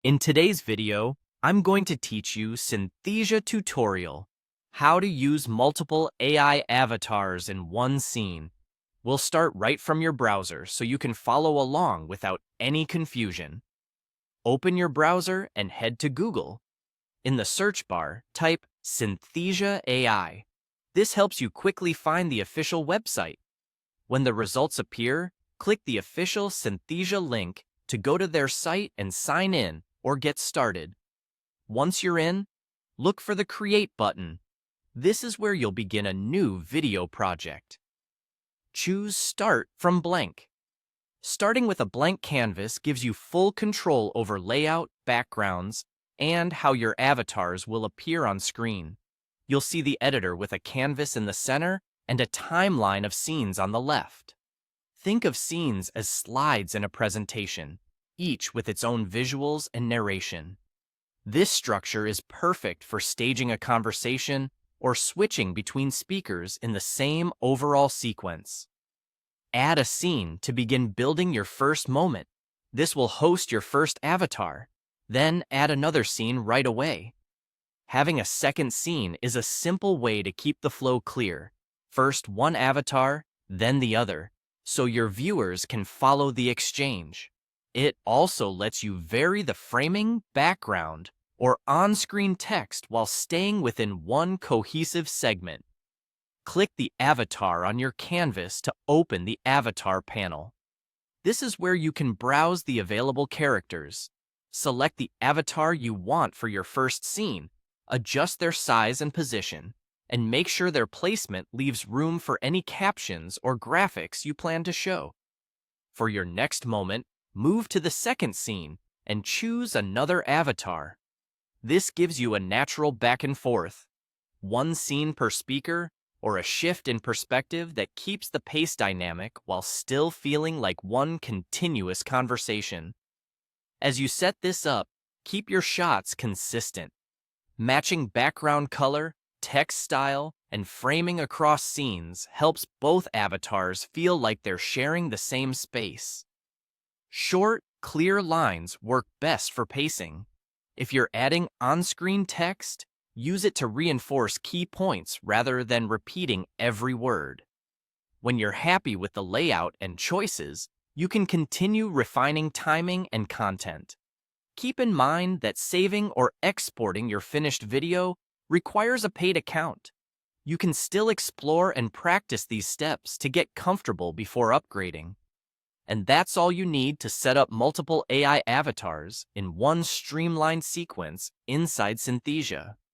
In today's video, I'm going to teach you Synthesia tutorial, how to use multiple AI avatars in one scene. We'll start right from your browser so you can follow along without any confusion. Open your browser and head to Google. In the search bar, type Synthesia AI. This helps you quickly find the official website. When the results appear, click the official Synthesia link to go to their site and sign in or get started. Once you're in, look for the Create button. This is where you'll begin a new video project. Choose Start from Blank. Starting with a blank canvas gives you full control over layout, backgrounds, and how your avatars will appear on screen. You'll see the editor with a canvas in the center and a timeline of scenes on the left. Think of scenes as slides in a presentation, each with its own visuals and narration. This structure is perfect for staging a conversation or switching between speakers in the same overall sequence. Add a scene to begin building your first moment. This will host your first avatar. Then add another scene right away. Having a second scene is a simple way to keep the flow clear. First one avatar, then the other, so your viewers can follow the exchange. It also lets you vary the framing, background, or on-screen text while staying within one cohesive segment. Click the avatar on your canvas to open the avatar panel. This is where you can browse the available characters. Select the avatar you want for your first scene, adjust their size and position, and make sure their placement leaves room for any captions or graphics you plan to show. For your next moment, move to the second scene and choose another avatar. This gives you a natural back and forth, one scene per speaker, or a shift in perspective that keeps the pace dynamic while still feeling like one continuous conversation. As you set this up, keep your shots consistent. Matching background color, text style, and framing across scenes helps both avatars feel like they're sharing the same space. Short, clear lines work best for pacing. If you're adding on-screen text, use it to reinforce key points rather than repeating every word. When you're happy with the layout and choices, you can continue refining timing and content. Keep in mind that saving or exporting your finished video requires a paid account. You can still explore and practice these steps to get comfortable before upgrading. And that's all you need to set up multiple AI avatars in one streamlined sequence inside Synthesia.